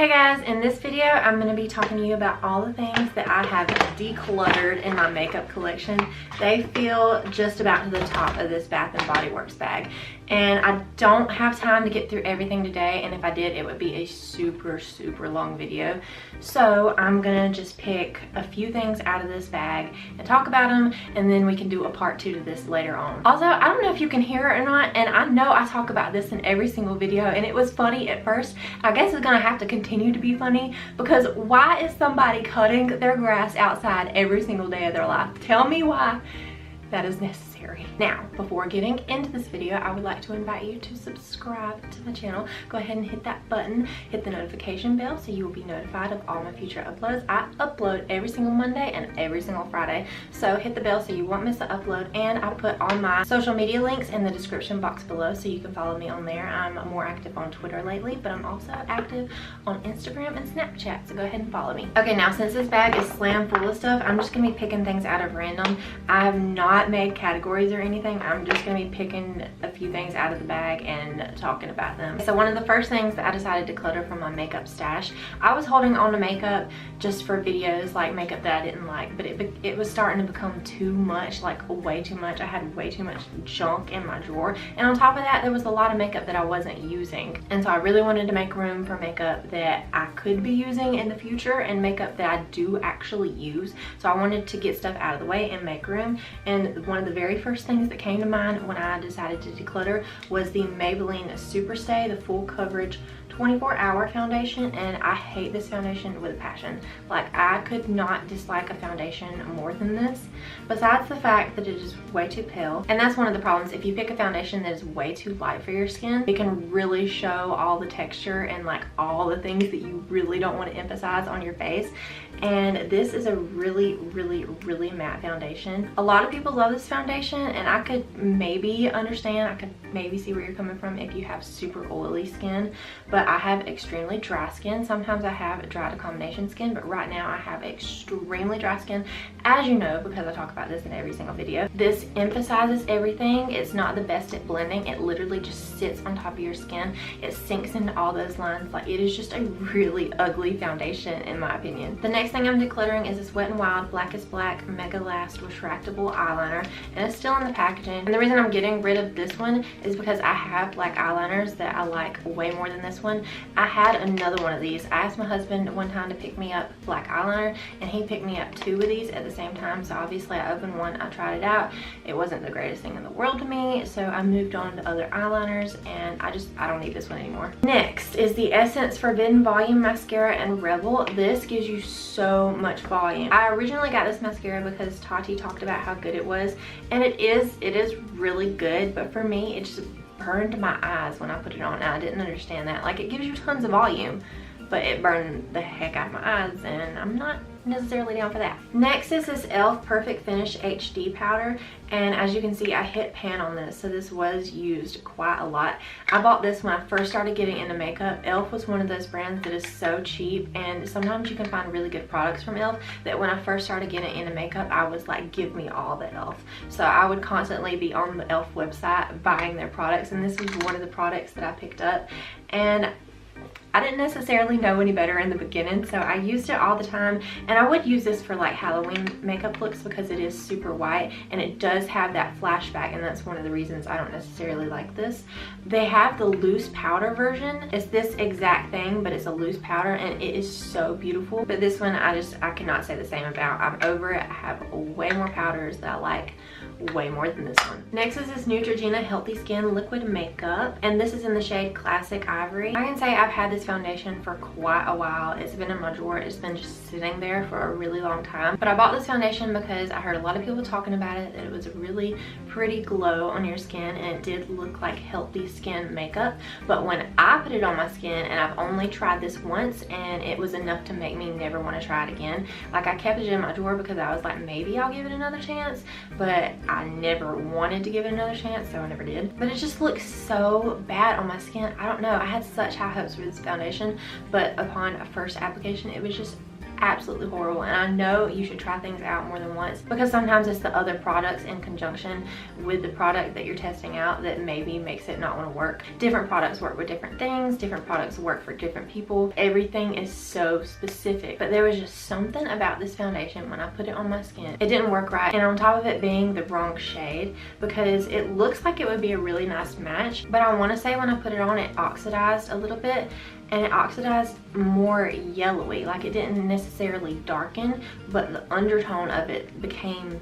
Hey guys, in this video I'm going to be talking to you about all the things that I have decluttered in my makeup collection. They feel just about to the top of this Bath & Body Works bag, and I don't have time to get through everything today, and if I did it would be a super long video. So I'm gonna just pick a few things out of this bag and talk about them, and then we can do a part 2 to this later on. Also, I don't know if you can hear it or not, and I know I talk about this in every single video, and it was funny at first. I guess it's gonna have to continue to be funny, because why is somebody cutting their grass outside every single day of their life? Tell me why that is necessary. Now, before getting into this video, I would like to invite you to subscribe to my channel. Go ahead and hit that button, hit the notification bell so you will be notified of all my future uploads. I upload every single Monday and every single Friday, so hit the bell so you won't miss the upload. And I put all my social media links in the description box below so you can follow me on there. I'm more active on Twitter lately, but I'm also active on Instagram and Snapchat, so go ahead and follow me. Okay, now since this bag is slam full of stuff, I'm just gonna be picking things out of random. I have not made categories or anything. I'm just gonna be picking a few things out of the bag and talking about them. So one of the first things that I decided to clutter from my makeup stash, I was holding on to makeup just for videos, like makeup that I didn't like, but it was starting to become too much, like way too much. I had way too much junk in my drawer, and on top of that there was a lot of makeup that I wasn't using, and so I really wanted to make room for makeup that I could be using in the future and makeup that I do actually use. So I wanted to get stuff out of the way and make room, and one of the very first things that came to mind when I decided to declutter was the Maybelline Superstay, the full coverage 24-hour foundation, and I hate this foundation with a passion. Like, I could not dislike a foundation more than this, besides the fact that it is way too pale. And that's one of the problems. If you pick a foundation that is way too light for your skin, it can really show all the texture and like all the things that you really don't want to emphasize on your face. And this is a really matte foundation. A lot of people love this foundation, and I could maybe understand, I could maybe see where you're coming from if you have super oily skin, but I have extremely dry skin. Sometimes I have dry to combination skin, but right now I have extremely dry skin, as you know, because I talk about this in every single video. This emphasizes everything. It's not the best at blending. It literally just sits on top of your skin. It sinks into all those lines. Like, it is just a really ugly foundation in my opinion. The next thing I'm decluttering is this Wet n Wild Black is Black Mega Last Retractable Eyeliner, and it's still in the packaging. And the reason I'm getting rid of this one is because I have black eyeliners that I like way more than this one. I had another one of these. I asked my husband one time to pick me up black eyeliner, and he picked me up 2 of these at the same time. So obviously I opened one, I tried it out. It wasn't the greatest thing in the world to me, so I moved on to other eyeliners, and I don't need this one anymore. Next is the Essence Forbidden Volume Mascara and Rebel. This gives you so much volume. I originally got this mascara because Tati talked about how good it was, and it is really good, but for me it just burned my eyes when I put it on, and I didn't understand that. Like, it gives you tons of volume, but it burned the heck out of my eyes, and I'm not necessarily down for that. Next is this e.l.f. Perfect Finish HD powder, and as you can see I hit pan on this, so this was used quite a lot. I bought this when I first started getting into makeup. e.l.f. was one of those brands that is so cheap, and sometimes you can find really good products from e.l.f. that when I first started getting into makeup, I was like, give me all the e.l.f. So I would constantly be on the e.l.f. website buying their products, and this was one of the products that I picked up. And I didn't necessarily know any better in the beginning, so I used it all the time, and I would use this for like Halloween makeup looks because it is super white and it does have that flashback, and that's one of the reasons I don't necessarily like this. They have the loose powder version. It's this exact thing, but it's a loose powder, and it is so beautiful. But this one I cannot say the same about. I'm over it. I have way more powders that I like way more than this one. Next is this Neutrogena Healthy Skin Liquid Makeup, and this is in the shade Classic Ivory. I can say I've had this foundation for quite a while. It's been in my drawer. It's been just sitting there for a really long time, but I bought this foundation because I heard a lot of people talking about it, that it was a really pretty glow on your skin, and it did look like healthy skin makeup. But when I put it on my skin, and I've only tried this once, and it was enough to make me never want to try it again. Like, I kept it in my drawer because I was like, maybe I'll give it another chance, but I never wanted to give it another chance, so I never did. But it just looks so bad on my skin. I don't know. I had such high hopes for this foundation, but upon a first application, it was just absolutely horrible. And I know you should try things out more than once, because sometimes it's the other products in conjunction with the product that you're testing out that maybe makes it not want to work. Different products work with different things, different products work for different people. Everything is so specific. But there was just something about this foundation when I put it on my skin, it didn't work right. And on top of it being the wrong shade, because it looks like it would be a really nice match, but I want to say when I put it on, it oxidized a little bit, and it oxidized more yellowy. Like, it didn't necessarily darken, but the undertone of it became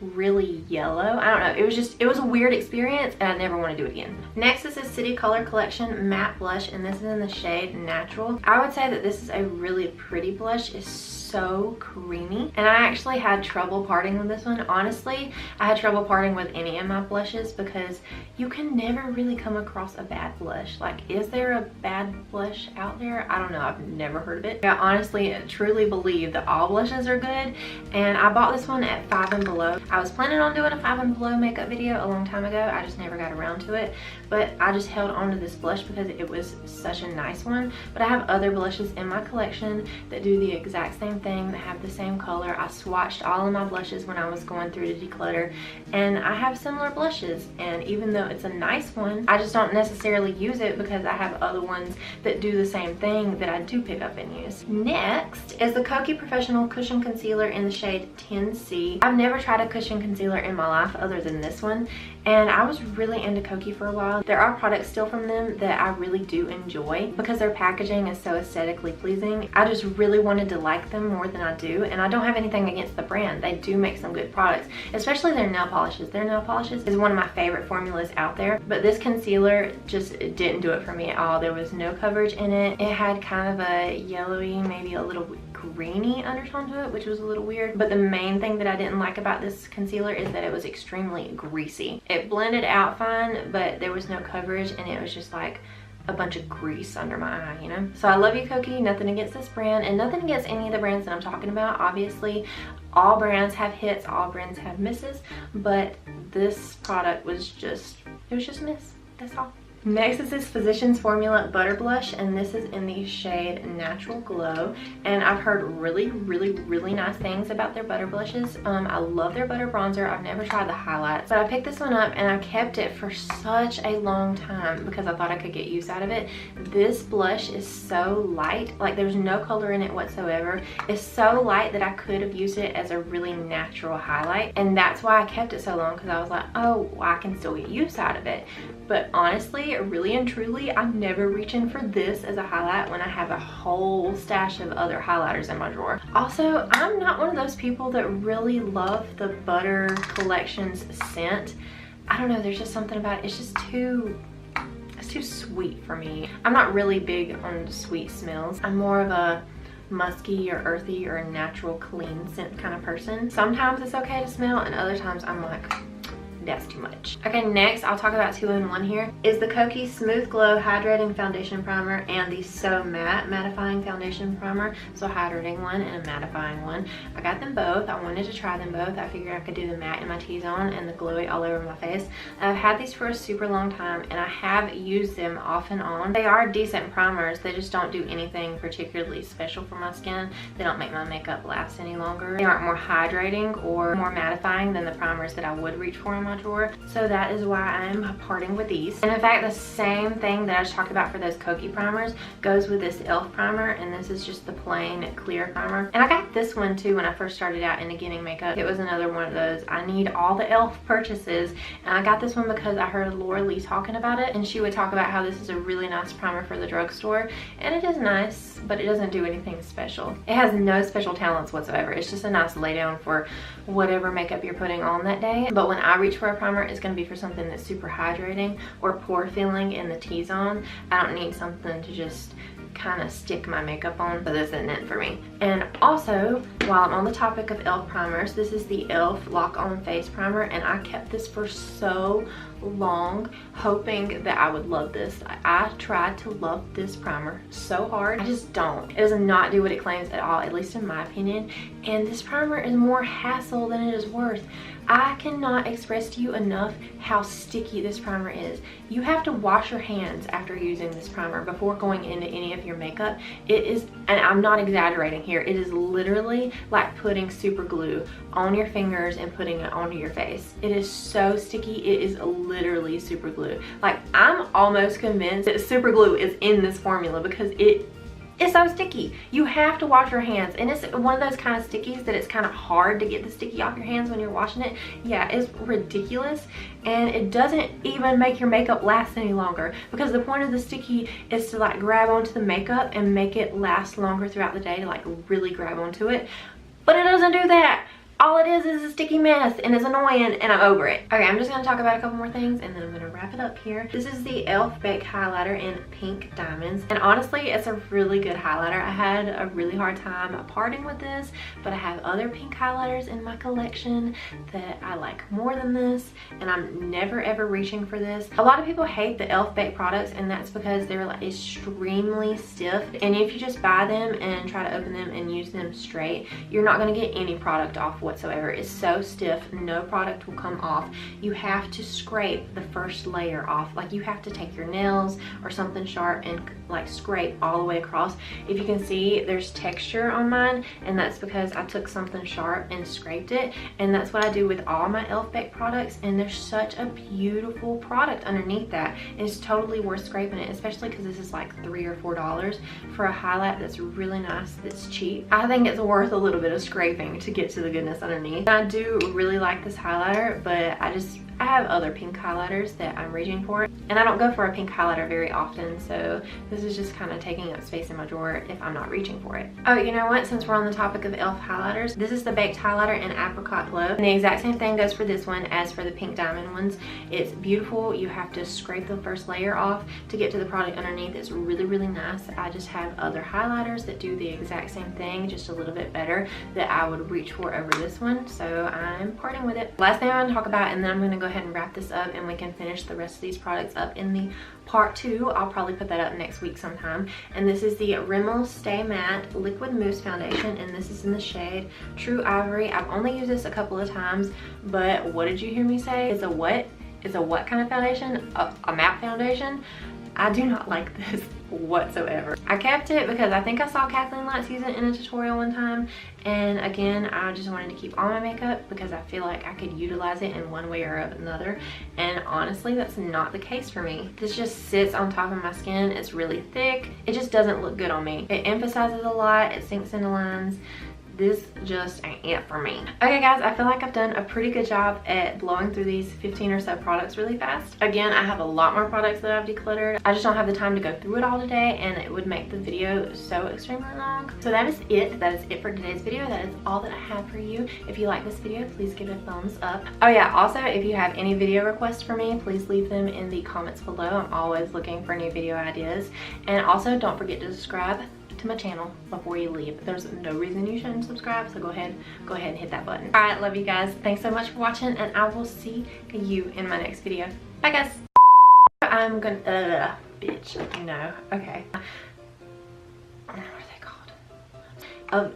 really yellow. I don't know, it was a weird experience, and I never want to do it again. Next is this City Color Collection matte blush, and this is in the shade Natural. I would say that this is a really pretty blush. It's so creamy, and I actually had trouble parting with this one. Honestly, I had trouble parting with any of my blushes because you can never really come across a bad blush. Like, is there a bad blush out there? I don't know, I've never heard of it. I honestly truly believe that all blushes are good, and I bought this one at 5 and Below. I was planning on doing a 5 and Below makeup video a long time ago. I just never got around to it, but I just held on to this blush because it was such a nice one. But I have other blushes in my collection that do the exact same thing, that have the same color. I swatched all of my blushes when I was going through to declutter, and I have similar blushes, and even though it's a nice one, I just don't necessarily use it because I have other ones that do the same thing that I do pick up and use. Next is the Kokie Professional Cushion Concealer in the shade 10C. I've never tried a cushion concealer in my life other than this one, and I was really into Kokie for a while. There are products still from them that I really do enjoy because their packaging is so aesthetically pleasing. I just really wanted to like them more than I do, and I don't have anything against the brand. They do make some good products, especially their nail polishes. Their nail polishes is one of my favorite formulas out there, but this concealer just didn't do it for me at all. There was no coverage in it. It had kind of a yellowy, maybe a little greeny undertone to it, which was a little weird. But the main thing that I didn't like about this concealer is that it was extremely greasy. It blended out fine, but there was no coverage, and it was just like a bunch of grease under my eye, you know? So I love you, Kokie. Nothing against this brand, and nothing against any of the brands that I'm talking about. Obviously, all brands have hits, all brands have misses, but this product was just, it was just a miss. That's all. Next is this Physicians Formula Butter Blush, and this is in the shade Natural Glow, and I've heard really nice things about their butter blushes. I love their butter bronzer. I've never tried the highlights, but I picked this one up and I kept it for such a long time because I thought I could get use out of it. This blush is so light, like there's no color in it whatsoever. It's so light that I could have used it as a really natural highlight, and that's why I kept it so long, because I was like, oh, well, I can still get use out of it. But honestly, really and truly, I'm never reaching for this as a highlight when I have a whole stash of other highlighters in my drawer. Also, I'm not one of those people that really love the Butter Collections scent. I don't know, there's just something about it. It's just too sweet for me. I'm not really big on sweet smells. I'm more of a musky or earthy or natural clean scent kind of person. Sometimes it's okay to smell, and other times I'm like, that's too much. Okay, next I'll talk about 2-in-1 here is the Kokie Smooth Glow Hydrating Foundation Primer and the So Matte Mattifying Foundation Primer. So hydrating one and a mattifying one. I got them both. I wanted to try them both. I figured I could do the matte in my T-zone and the glowy all over my face. I've had these for a super long time, and I have used them off and on. They are decent primers. They just don't do anything particularly special for my skin. They don't make my makeup last any longer. They aren't more hydrating or more mattifying than the primers that I would reach for in my drawer. So that is why I'm parting with these. And in fact, the same thing that I just talked about for those Kokie primers goes with this e.l.f. primer, and this is just the plain clear primer. And I got this one too when I first started out into getting makeup. It was another one of those, I need all the e.l.f. purchases, and I got this one because I heard Laura Lee talking about it, and she would talk about how this is a really nice primer for the drugstore, and it is nice, but it doesn't do anything special. It has no special talents whatsoever. It's just a nice lay down for whatever makeup you're putting on that day. But when I reach for a primer, it's going to be for something that's super hydrating or pore filling in the T-zone. I don't need something to just kind of stick my makeup on, so this isn't it for me. And also, while I'm on the topic of e.l.f. primers, this is the e.l.f. Lock On Face Primer, and I kept this for so long hoping that I would love this. I tried to love this primer so hard. I just don't. It does not do what it claims at all, at least in my opinion. And this primer is more hassle than it is worth. I cannot express to you enough how sticky this primer is. You have to wash your hands after using this primer before going into any of your makeup. It is, and I'm not exaggerating here, it is literally like putting super glue on your fingers and putting it onto your face. It is so sticky. It is literally super glue. Like, I'm almost convinced that super glue is in this formula because it's so sticky. You have to wash your hands, and it's one of those kind of stickies that it's kind of hard to get the sticky off your hands when you're washing it. Yeah, it's ridiculous, and it doesn't even make your makeup last any longer, because the point of the sticky is to like grab onto the makeup and make it last longer throughout the day, to like really grab onto it, but it doesn't do that. All it is a sticky mess, and it's annoying, and I'm over it. Okay, I'm just gonna talk about a couple more things and then I'm gonna wrap it up here. This is the e.l.f. Baked Highlighter in Pink Diamonds, and honestly, it's a really good highlighter. I had a really hard time parting with this, but I have other pink highlighters in my collection that I like more than this, and I'm never ever reaching for this. A lot of people hate the e.l.f. Baked products, and that's because they're like extremely stiff, and if you just buy them and try to open them and use them straight, you're not gonna get any product off whatsoever. It's so stiff, no product will come off. You have to scrape the first layer off. Like, you have to take your nails or something sharp and like scrape all the way across. If you can see, there's texture on mine, and that's because I took something sharp and scraped it, and that's what I do with all my e.l.f. Baked products, and there's such a beautiful product underneath that. It's totally worth scraping it, especially because this is like $3 or $4 for a highlight that's really nice, that's cheap. I think it's worth a little bit of scraping to get to the goodness underneath. I do really like this highlighter, but I have other pink highlighters that I'm reaching for, and I don't go for a pink highlighter very often, so this is just kind of taking up space in my drawer if I'm not reaching for it. Oh, you know what? Since we're on the topic of e.l.f. highlighters, this is the Baked Highlighter in Apricot Glow, and the exact same thing goes for this one as for the Pink Diamond ones. It's beautiful. You have to scrape the first layer off to get to the product underneath. It's really, really nice. I just have other highlighters that do the exact same thing, just a little bit better, that I would reach for over this one, so I'm parting with it. Last thing I want to talk about, and then I'm going to go ahead and wrap this up and we can finish the rest of these products up in the part 2. I'll probably put that up next week sometime. And this is the Rimmel Stay Matte Liquid Mousse Foundation, and this is in the shade True Ivory. I've only used this a couple of times, but what did you hear me say? It's a what? It's a what kind of foundation? A matte foundation? I do not like this whatsoever. I kept it because I think I saw Kathleen Lights use it in a tutorial one time, and again, I just wanted to keep all my makeup because I feel like I could utilize it in one way or another, and honestly, that's not the case for me. This just sits on top of my skin. It's really thick. It just doesn't look good on me. It emphasizes a lot. It sinks into lines. This just ain't it for me. Okay guys, I feel like I've done a pretty good job at blowing through these 15 or so products really fast. Again, I have a lot more products that I've decluttered. I just don't have the time to go through it all today, and it would make the video so extremely long. So that is it. That is it for today's video. That is all that I have for you. If you like this video, please give it a thumbs up. Oh yeah, also, if you have any video requests for me, please leave them in the comments below. I'm always looking for new video ideas. And also, don't forget to subscribe to my channel before you leave. There's no reason you shouldn't subscribe, so go ahead and hit that button. All right, love you guys. Thanks so much for watching, and I will see you in my next video. Bye guys. I'm gonna bitch, no, okay. What are they called?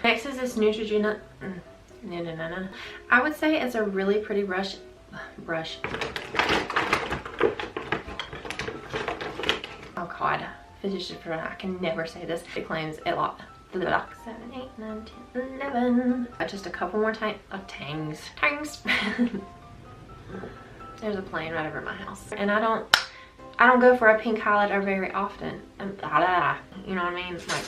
Next is this Neutrogena. No. I would say it's a really pretty brush. Oh god. I can never say this. It claims a lot. 7, 8, 9, 10, 11. Just a couple more tangs. There's a plane right over my house, and I don't go for a pink highlighter very often. You know what I mean? Like,